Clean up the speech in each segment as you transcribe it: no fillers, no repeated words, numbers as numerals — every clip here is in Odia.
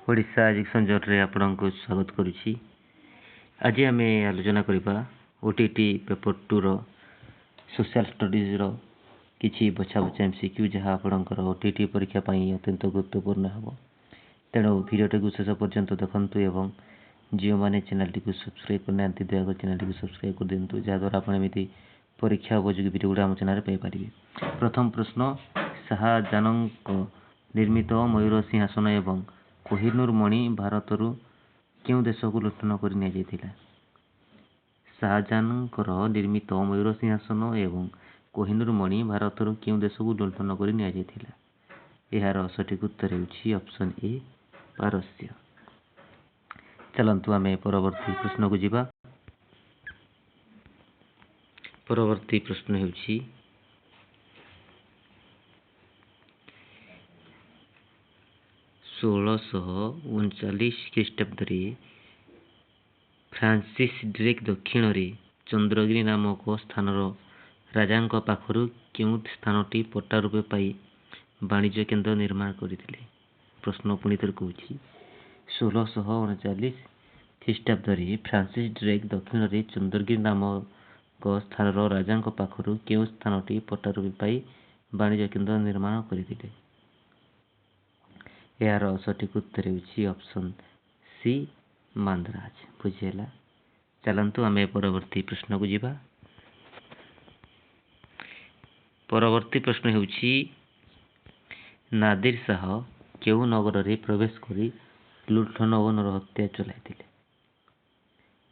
ଓଡ଼ିଶା ଏଜୁକେସନ୍ ଜର୍ଣ୍ଣିରେ ଆପଣଙ୍କୁ ସ୍ୱାଗତ କରୁଛି। ଆଜି ଆମେ ଆଲୋଚନା କରିବା OTT ପେପର୍ 2ର ସୋସିଆଲ୍ ଷ୍ଟଡିଜ୍ର କିଛି ବଛା MCQ ଯାହା ଆପଣଙ୍କର OTT ପରୀକ୍ଷା ପାଇଁ ଅତ୍ୟନ୍ତ ଗୁରୁତ୍ୱପୂର୍ଣ୍ଣ ହେବ। ତେଣୁ ଭିଡ଼ିଓଟିକୁ ଶେଷ ପର୍ଯ୍ୟନ୍ତ ଦେଖନ୍ତୁ ଏବଂ ଯେଉଁମାନେ ଚ୍ୟାନେଲଟିକୁ ସବସ୍କ୍ରାଇବ୍ କରିନାହାନ୍ତି ଦୟାକରି ଚ୍ୟାନେଲଟିକୁ ସବସ୍କ୍ରାଇବ୍ କରିଦିଅନ୍ତୁ, ଯାହାଦ୍ୱାରା ଆପଣ ଏମିତି ପରୀକ୍ଷା ଉପଯୋଗୀ ଭିଡ଼ିଓଗୁଡ଼ା ଆମ ଚ୍ୟାନେଲରେ ପାଇପାରିବେ। ପ୍ରଥମ ପ୍ରଶ୍ନ, ଶାହାଜାହାନଙ୍କ ନିର୍ମିତ ମୟୂର ସିଂହାସନ ଏବଂ କୋହିନୂର ମଣି ଭାରତରୁ କେଉଁ ଦେଶକୁ ଲୁଣ୍ଠନ କରି ନିଆଯାଇଥିଲା? ଶାହାଜାହାନଙ୍କର ନିର୍ମିତ ମୟୂର ସିଂହାସନ ଏବଂ କୋହିନୂର ମଣି ଭାରତରୁ କେଉଁ ଦେଶକୁ ଲୁଣ୍ଠନ କରି ନିଆଯାଇଥିଲା? ଏହାର ସଠିକ୍ ଉତ୍ତର ହେଉଛି ଅପସନ୍ ଏ, ପାରସ୍ୟ। ଚାଲନ୍ତୁ ଆମେ ପରବର୍ତ୍ତୀ ପ୍ରଶ୍ନକୁ ଯିବା। ପରବର୍ତ୍ତୀ ପ୍ରଶ୍ନ ହେଉଛି 1639 ଖ୍ରୀଷ୍ଟାବ୍ଦରେ ଫ୍ରାନ୍ସିସ୍ ଡ୍ରେକ୍ ଦକ୍ଷିଣରେ ଚନ୍ଦ୍ରଗିରି ନାମକ ସ୍ଥାନର ରାଜାଙ୍କ ପାଖରୁ କେଉଁ ସ୍ଥାନଟି ପଟ୍ଟା ରୂପେ ପାଇ ବାଣିଜ୍ୟ କେନ୍ଦ୍ର ନିର୍ମାଣ କରିଥିଲେ? ପ୍ରଶ୍ନ ପୁଣି ଥରେ କହୁଛି, 1639 ଖ୍ରୀଷ୍ଟାବ୍ଦରେ ଫ୍ରାନ୍ସିସ୍ ଡ୍ରେକ୍ ଦକ୍ଷିଣରେ ଚନ୍ଦ୍ରଗିରି ନାମକ ସ୍ଥାନର ରାଜାଙ୍କ ପାଖରୁ କେଉଁ ସ୍ଥାନଟି ପଟ୍ଟା ରୂପେ ପାଇ ବାଣିଜ୍ୟ କେନ୍ଦ୍ର ନିର୍ମାଣ କରିଥିଲେ? ଏହାର ସଠିକ୍ ଉତ୍ତର ହେଉଛି ଅପସନ୍ ସି, ମାନ୍ଦ୍ରାଜ। ବୁଝିହେଲା? ଚାଲନ୍ତୁ ଆମେ ପରବର୍ତ୍ତୀ ପ୍ରଶ୍ନକୁ ଯିବା। ପରବର୍ତ୍ତୀ ପ୍ରଶ୍ନ ହେଉଛି ନାଦିର ଶାହ କେଉଁ ନଗରରେ ପ୍ରବେଶ କରି ଲୁଣ୍ଠନ ଓ ନରହତ୍ୟା ଚଳାଇଥିଲେ?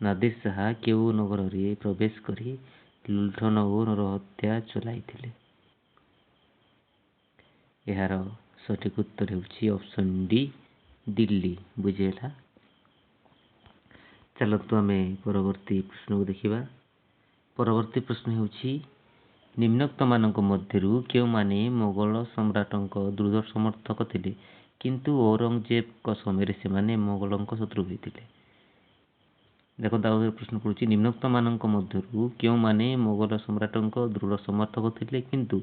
ନାଦିର ଶାହ କେଉଁ ନଗରରେ ପ୍ରବେଶ କରି ଲୁଣ୍ଠନ ଓ ନରହତ୍ୟା ଚଳାଇଥିଲେ? ଏହାର ସଠିକ୍ ଉତ୍ତର ହେଉଛି ଅପସନ୍ ଡି, ଦିଲ୍ଲୀ। ବୁଝିହେଲା? ଚାଲନ୍ତୁ ଆମେ ପରବର୍ତ୍ତୀ ପ୍ରଶ୍ନକୁ ଦେଖିବା। ପରବର୍ତ୍ତୀ ପ୍ରଶ୍ନ ହେଉଛି ନିମ୍ନୋକ୍ତମାନଙ୍କ ମଧ୍ୟରୁ କେଉଁମାନେ ମୋଗଲ ସମ୍ରାଟଙ୍କ ଦୃଢ଼ ସମର୍ଥକ ଥିଲେ କିନ୍ତୁ ଔରଙ୍ଗଜେବଙ୍କ ସମୟରେ ସେମାନେ ମୋଗଲଙ୍କ ଶତ୍ରୁ ହୋଇଥିଲେ? ଦେଖନ୍ତୁ ଆଉ ଗୋଟେ ପ୍ରଶ୍ନ କରୁଛି, ନିମ୍ନୋକ୍ତମାନଙ୍କ ମଧ୍ୟରୁ କେଉଁମାନେ ମୋଗଲ ସମ୍ରାଟଙ୍କ ଦୃଢ଼ ସମର୍ଥକ ଥିଲେ କିନ୍ତୁ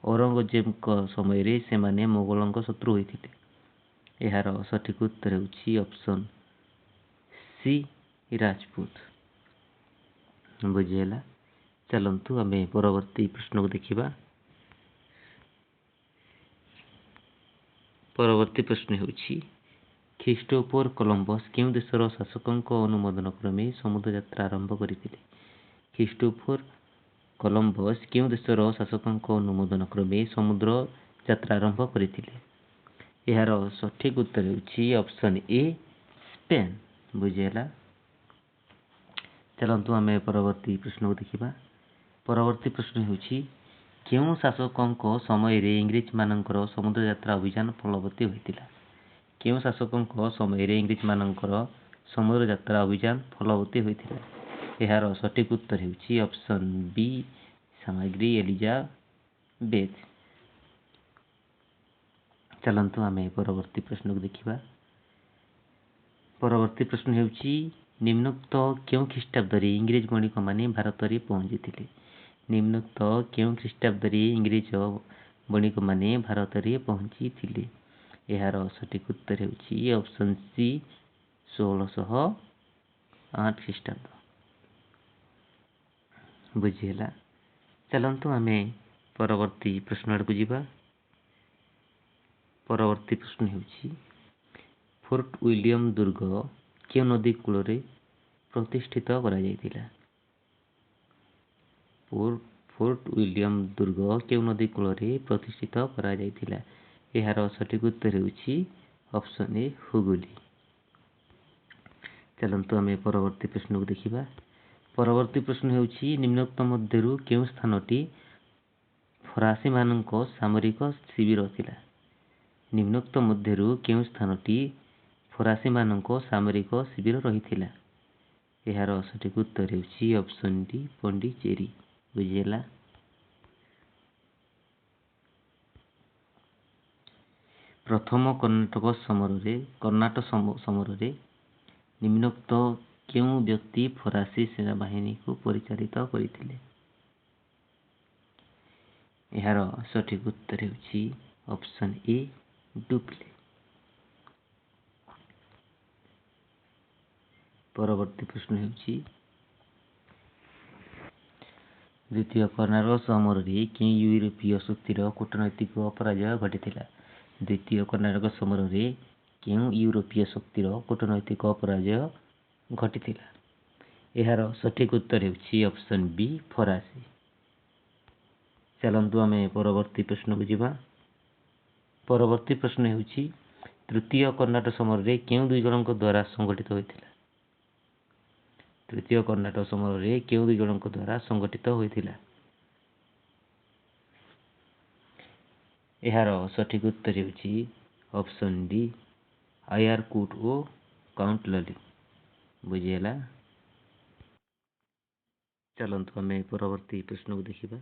ଔରଙ୍ଗଜେବଙ୍କ ସମୟରେ ସେମାନେ ମୋଗଲଙ୍କ ଶତ୍ରୁ ହୋଇଥିଲେ? ଏହାର ସଠିକ୍ ଉତ୍ତର ହେଉଛି ଅପସନ୍ ସି, ରାଜପୁତ। ବୁଝିହେଲା? ଚାଲନ୍ତୁ ଆମେ ପରବର୍ତ୍ତୀ ପ୍ରଶ୍ନକୁ ଦେଖିବା। ପରବର୍ତ୍ତୀ ପ୍ରଶ୍ନ ହେଉଛି ଖ୍ରୀଷ୍ଟୋଫର କଲମ୍ବସ୍ କେଉଁ ଦେଶର ଶାସକଙ୍କ ଅନୁମୋଦନ କ୍ରମେ ସମୁଦ୍ର ଯାତ୍ରା ଆରମ୍ଭ କରିଥିଲେ? ଖ୍ରୀଷ୍ଟୋଫର କଲମ୍ବସ୍ କେଉଁ ଦେଶର ଶାସକଙ୍କ ଅନୁମୋଦନ କ୍ରମେ ସମୁଦ୍ର ଯାତ୍ରା ଆରମ୍ଭ କରିଥିଲେ? ଏହାର ସଠିକ୍ ଉତ୍ତର ହେଉଛି ଅପସନ୍ ଏ, ସ୍ପେନ୍। ବୁଝିହେଲା? ଚାଲନ୍ତୁ ଆମେ ପରବର୍ତ୍ତୀ ପ୍ରଶ୍ନକୁ ଦେଖିବା। ପରବର୍ତ୍ତୀ ପ୍ରଶ୍ନ ହେଉଛି କେଉଁ ଶାସକଙ୍କ ସମୟରେ ଇଂରେଜମାନଙ୍କର ସମୁଦ୍ର ଯାତ୍ରା ଅଭିଯାନ ଫଳବତୀ ହୋଇଥିଲା? କେଉଁ ଶାସକଙ୍କ ସମୟରେ ଇଂରେଜମାନଙ୍କର ସମୁଦ୍ର ଯାତ୍ରା ଅଭିଯାନ ଫଳବତୀ ହୋଇଥିଲା? ଏହାର ସଠିକ୍ ଉତ୍ତର ହେଉଛି ଅପସନ୍ ବି, ସାମଗ୍ରୀ ଏଲିଜାବେଥ୍। ଚାଲନ୍ତୁ ଆମେ ପରବର୍ତ୍ତୀ ପ୍ରଶ୍ନକୁ ଦେଖିବା। ପରବର୍ତ୍ତୀ ପ୍ରଶ୍ନ ହେଉଛି ନିମ୍ନୋକ୍ତ କେଉଁ ଖ୍ରୀଷ୍ଟାବ୍ଦରେ ଇଂରେଜ ବଣିକମାନେ ଭାରତରେ ପହଞ୍ଚିଥିଲେ? ନିମ୍ନୋକ୍ତ କେଉଁ ଖ୍ରୀଷ୍ଟାବ୍ଦରେ ଇଂରେଜ ବଣିକମାନେ ଭାରତରେ ପହଞ୍ଚିଥିଲେ? ଏହାର ସଠିକ୍ ଉତ୍ତର ହେଉଛି ଅପସନ୍ ସି, 1608 ଖ୍ରୀଷ୍ଟାବ୍ଦ। ବୁଝିହେଲା? ଚାଲନ୍ତୁ ଆମେ ପରବର୍ତ୍ତୀ ପ୍ରଶ୍ନ ଆଡ଼କୁ ଯିବା। ପରବର୍ତ୍ତୀ ପ୍ରଶ୍ନ ହେଉଛି ଫୋର୍ଟ ୱିଲିୟମ୍ ଦୁର୍ଗ କେଉଁ ନଦୀ କୂଳରେ ପ୍ରତିଷ୍ଠିତ କରାଯାଇଥିଲା? ଫୋର୍ଟ ୱିଲିୟମ୍ ଦୁର୍ଗ କେଉଁ ନଦୀ କୂଳରେ ପ୍ରତିଷ୍ଠିତ କରାଯାଇଥିଲା? ଏହାର ସଠିକ୍ ଉତ୍ତର ହେଉଛି ଅପସନ୍ ଏ, ହୁଗୁଲି। ଚାଲନ୍ତୁ ଆମେ ପରବର୍ତ୍ତୀ ପ୍ରଶ୍ନକୁ ଦେଖିବା। ପରବର୍ତ୍ତୀ ପ୍ରଶ୍ନ ହେଉଛି ନିମ୍ନୋକ୍ତ ମଧ୍ୟରୁ କେଉଁ ସ୍ଥାନଟି ଫରାସୀମାନଙ୍କ ସାମରିକ ଶିବିର ଥିଲା? ନିମ୍ନୋକ୍ତ ମଧ୍ୟରୁ କେଉଁ ସ୍ଥାନଟି ଫରାସୀମାନଙ୍କ ସାମରିକ ଶିବିର ରହିଥିଲା? ଏହାର ସଠିକ୍ ଉତ୍ତର ହେଉଛି ଅପସନ୍ ଡି, ପଣ୍ଡିଚେରୀ। ବୁଝିହେଲା? ପ୍ରଥମ କର୍ଣ୍ଣାଟ ସମରରେ ନିମ୍ନୋକ୍ତ କେଉଁ ବ୍ୟକ୍ତି ଫରାସୀ ସେନାବାହିନୀକୁ ପରିଚାଳିତ କରିଥିଲେ? ଏହାର ସଠିକ୍ ଉତ୍ତର ହେଉଛି ଅପସନ୍ ଏ, ଡୁପ୍ଲେ। ପରବର୍ତ୍ତୀ ପ୍ରଶ୍ନ ହେଉଛି ଦ୍ୱିତୀୟ କର୍ଣ୍ଣାଟକ ସମରରେ କେଉଁ ୟୁରୋପୀୟ ଶକ୍ତିର କୂଟନୈତିକ ପରାଜୟ ଘଟିଥିଲା? ଦ୍ୱିତୀୟ କର୍ଣ୍ଣାଟକ ସମରରେ କେଉଁ ୟୁରୋପୀୟ ଶକ୍ତିର କୂଟନୈତିକ ପରାଜୟ ଘଟିଥିଲା? ଏହାର ସଠିକ୍ ଉତ୍ତର ହେଉଛି ଅପସନ୍ ବି ଫରାସୀ। ଚାଲନ୍ତୁ ଆମେ ପରବର୍ତ୍ତୀ ପ୍ରଶ୍ନକୁ ଯିବା। ପରବର୍ତ୍ତୀ ପ୍ରଶ୍ନ ହେଉଛି ତୃତୀୟ କର୍ଣ୍ଣାଟକ ସମରରେ କେଉଁ ଦୁଇ ଜଣଙ୍କ ଦ୍ୱାରା ସଂଗଠିତ ହୋଇଥିଲା? ତୃତୀୟ କର୍ଣ୍ଣାଟକ ସମରରେ କେଉଁ ଦୁଇ ଜଣଙ୍କ ଦ୍ୱାରା ସଂଗଠିତ ହୋଇଥିଲା? ଏହାର ସଠିକ୍ ଉତ୍ତର ହେଉଛି ଅପସନ୍ ଡି ଆୟାରକୁଡ୍ ଓ କାଉଣ୍ଟ ଲଲିତ। ବୁଝିହେଲା? ଚାଲନ୍ତୁ ଆମେ ପରବର୍ତ୍ତୀ ପ୍ରଶ୍ନକୁ ଦେଖିବା।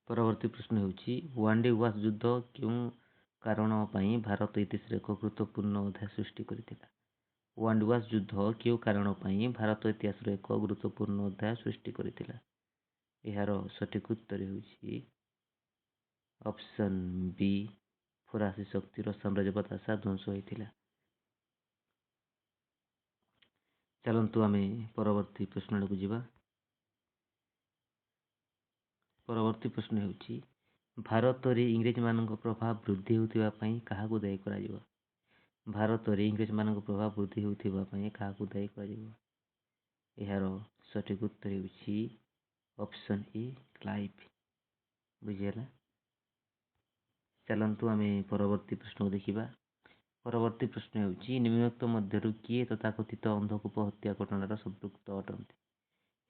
ପରବର୍ତ୍ତୀ ପ୍ରଶ୍ନ ହେଉଛି ୱାନ୍-ଡେ ୱାର୍ସ ଯୁଦ୍ଧ କେଉଁ କାରଣ ପାଇଁ ଭାରତ ଇତିହାସରେ ଏକ ଗୁରୁତ୍ୱପୂର୍ଣ୍ଣ ଅଧ୍ୟାୟ ସୃଷ୍ଟି କରିଥିଲା? ୱାନ୍-ଡେ ୱାର୍ସ ଯୁଦ୍ଧ କେଉଁ କାରଣ ପାଇଁ ଭାରତ ଇତିହାସରେ ଏକ ଗୁରୁତ୍ୱପୂର୍ଣ୍ଣ ଅଧ୍ୟାୟ ସୃଷ୍ଟି କରିଥିଲା? ଏହାର ସଠିକ୍ ଉତ୍ତର ହେଉଛି ଅପସନ୍ ବି ଫରାସୀ ଶକ୍ତିର ସାମ୍ରାଜ୍ୟବାଦ ଆଶା ଧ୍ୱଂସ ହୋଇଥିଲା। ଚାଲନ୍ତୁ ଆମେ ପରବର୍ତ୍ତୀ ପ୍ରଶ୍ନକୁ ଯିବା। ପରବର୍ତ୍ତୀ ପ୍ରଶ୍ନ ହେଉଛି ଭାରତରେ ଇଂରେଜମାନଙ୍କ ପ୍ରଭାବ ବୃଦ୍ଧି ହେଉଥିବା ପାଇଁ କାହାକୁ ଦାୟୀ କରାଯିବ? ଭାରତରେ ଇଂରେଜମାନଙ୍କ ପ୍ରଭାବ ବୃଦ୍ଧି ହେଉଥିବା ପାଇଁ କାହାକୁ ଦାୟୀ କରାଯିବ? ଏହାର ସଠିକ୍ ଉତ୍ତର ହେଉଛି ଅପସନ୍ ଏ କ୍ଲାଇଭ୍। ବୁଝିହେଲା? ଚାଲନ୍ତୁ ଆମେ ପରବର୍ତ୍ତୀ ପ୍ରଶ୍ନକୁ ଦେଖିବା। ପରବର୍ତ୍ତୀ ପ୍ରଶ୍ନ ହେଉଛି ନିମ୍ନୋକ୍ତ ମଧ୍ୟରୁ କିଏ ତଥାକଥିତ ଅନ୍ଧକୂପ ହତ୍ୟା ଘଟଣାର ସମ୍ପୃକ୍ତ ଅଟନ୍ତି?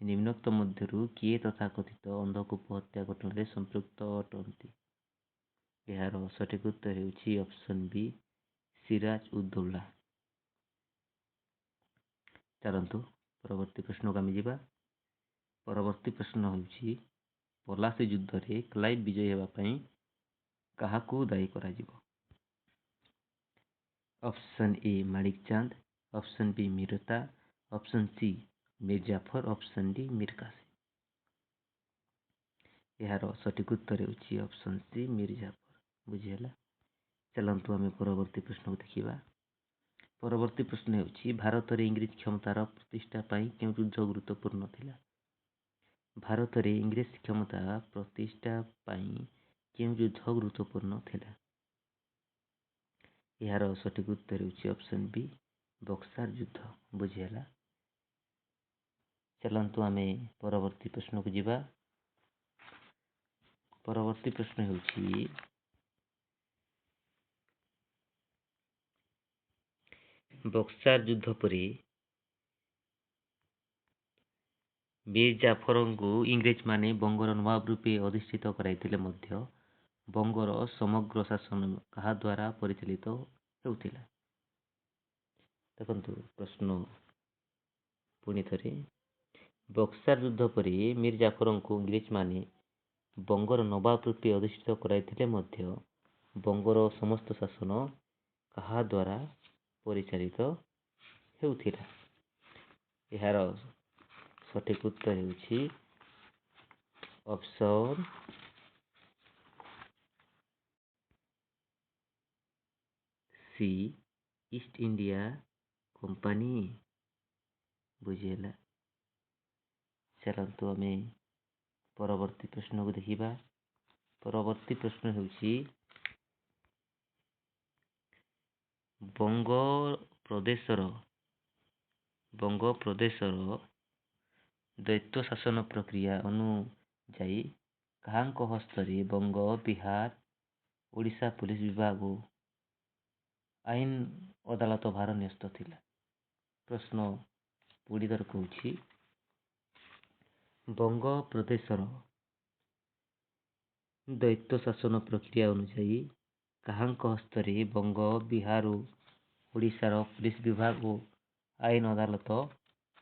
ନିମ୍ନୋକ୍ତ ମଧ୍ୟରୁ କିଏ ତଥାକଥିତ ଅନ୍ଧକୂପ ହତ୍ୟା ଘଟଣାରେ ସମ୍ପୃକ୍ତ ଅଟନ୍ତି? ଏହାର ସଠିକ୍ ଉତ୍ତର ହେଉଛି ଅପସନ୍ ବି ସିରାଜ ଉଦ୍-ଦୌଲା। ଚାଲନ୍ତୁ ପରବର୍ତ୍ତୀ ପ୍ରଶ୍ନକୁ ଆମେ ଯିବା। ପରବର୍ତ୍ତୀ ପ୍ରଶ୍ନ ହେଉଛି ପଲାସି ଯୁଦ୍ଧରେ କ୍ଲାଇଭ୍ ବିଜୟୀ ହେବା ପାଇଁ କାହାକୁ ଦାୟୀ କରାଯିବ? Option A Manik Chand, option B ମିରତା, option C Mir Jafar, option D Mir Kasim. ଏହାର ସଠିକ୍ ଉତ୍ତର ହେଉଛି ଅପସନ୍ ସି ମୀର ଜାଫର। ବୁଝିହେଲା? ଚାଲନ୍ତୁ ଆମେ ପରବର୍ତ୍ତୀ ପ୍ରଶ୍ନକୁ ଦେଖିବା। ପରବର୍ତ୍ତୀ ପ୍ରଶ୍ନ ହେଉଛି ଭାରତରେ ଇଂରେଜ କ୍ଷମତାର ପ୍ରତିଷ୍ଠା ପାଇଁ କେଉଁ ଯୁଦ୍ଧ ଗୁରୁତ୍ୱପୂର୍ଣ୍ଣ ଥିଲା? ଭାରତରେ ଇଂରେଜ କ୍ଷମତା ପ୍ରତିଷ୍ଠା ପାଇଁ କେଉଁ ଯୁଦ୍ଧ ଗୁରୁତ୍ୱପୂର୍ଣ୍ଣ ଥିଲା? ଏହାର ସଠିକ୍ ଉତ୍ତର ହେଉଛି ଅପସନ୍ ବି ବକ୍ସାର ଯୁଦ୍ଧ। ବୁଝିହେଲା? ଚାଲନ୍ତୁ ଆମେ ପରବର୍ତ୍ତୀ ପ୍ରଶ୍ନକୁ ଯିବା। ପରବର୍ତ୍ତୀ ପ୍ରଶ୍ନ ହେଉଛି ବକ୍ସାର ଯୁଦ୍ଧ ପରେ ମୀର ଜାଫରଙ୍କୁ ଇଂରେଜମାନେ ବଙ୍ଗର ନବାବ ରୂପେ ଅଧିଷ୍ଠିତ କରାଇଥିଲେ ମଧ୍ୟ ବଙ୍ଗର ସମଗ୍ର ଶାସନ କାହା ଦ୍ୱାରା ପରିଚାଳିତ ହେଉଥିଲା? ଦେଖନ୍ତୁ ପ୍ରଶ୍ନ ପୁଣି ଥରେ। ବକ୍ସାର ଯୁଦ୍ଧ ପରେ ମୀର ଜାଫରଙ୍କୁ ଇଂରେଜମାନେ ବଙ୍ଗର ନବାବ ରୂପେ ଅଧିଷ୍ଠିତ କରାଇଥିଲେ ମଧ୍ୟ ବଙ୍ଗର ସମସ୍ତ ଶାସନ କାହା ଦ୍ୱାରା ପରିଚାଳିତ ହେଉଥିଲା? ଏହାର ସଠିକ୍ ଉତ୍ତର ହେଉଛି option C East India Company. ବୁଝିହେଲା? ଚାଲନ୍ତୁ ଆମେ ପରବର୍ତ୍ତୀ ପ୍ରଶ୍ନକୁ ଦେଖିବା। ପରବର୍ତ୍ତୀ ପ୍ରଶ୍ନ ହେଉଛି ବଙ୍ଗପ୍ରଦେଶର ଦ୍ୱୈତ ଶାସନ ପ୍ରକ୍ରିୟା ଅନୁଯାୟୀ କାହାଙ୍କ ହସ୍ତରେ ବଙ୍ଗ, ବିହାର, ଓଡ଼ିଶା ପୋଲିସ ବିଭାଗ ଓ ଆଇନ ଅଦାଲତ ଭାର ନ୍ୟସ୍ତ ଥିଲା? ପ୍ରଶ୍ନ ପୁଣି ଥରେ କହୁଛି ବଙ୍ଗପ୍ରଦେଶର ଦ୍ୱୈତ ଶାସନ ପ୍ରକ୍ରିୟା ଅନୁଯାୟୀ କାହାଙ୍କ ହସ୍ତରେ ବଙ୍ଗ, ବିହାର ଓ ଓଡ଼ିଶାର ପୋଲିସ ବିଭାଗ ଓ ଆଇନ ଅଦାଲତ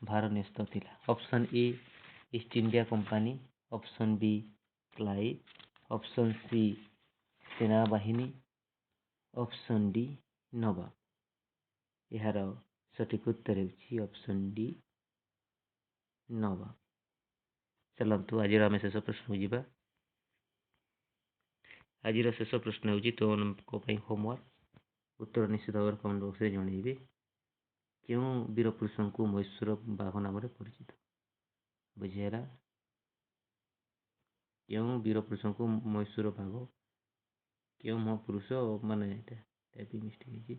ଭାର ନ୍ୟସ୍ତ ଥିଲା? Option A east India company, option B Clive, option C ସେନାବାହିନୀ, ଅପସନ୍ ଡି ନବାବ। ଏହାର ସଠିକ୍ ଉତ୍ତର ହେଉଛି ଅପସନ୍ ଡି ନବାବ। ଚାଲନ୍ତୁ ଆଜିର ଆମେ ଶେଷ ପ୍ରଶ୍ନକୁ ଯିବା। ଆଜିର ଶେଷ ପ୍ରଶ୍ନ ହେଉଛି ତୁମମାନଙ୍କ ପାଇଁ ହୋମୱାର୍କ। ଉତ୍ତର ନିଶ୍ଚିତ ଭାବରେ କମେଣ୍ଟ ବକ୍ସରେ ଜଣାଇବେ। କେଉଁ ବୀରପୁରୁଷଙ୍କୁ ମହୀଶୂର ବାଘ ନାମରେ ପରିଚିତ? ବୁଝିହେଲା? କେଉଁ ବୀରପୁରୁଷଙ୍କୁ ମହୀଶୂର ବାଘ, କେଉଁ ମହାପୁରୁଷ ମାନେ ଏଇଟା ଟାଇପିଂ ମିଷ୍ଟେକ୍ ହେଇଛି।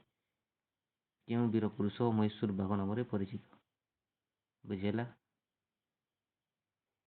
କେଉଁ ବୀରପୁରୁଷ ମହୀଶୂର ବାଘ ନାମରେ ପରିଚିତ? ବୁଝିହେଲା?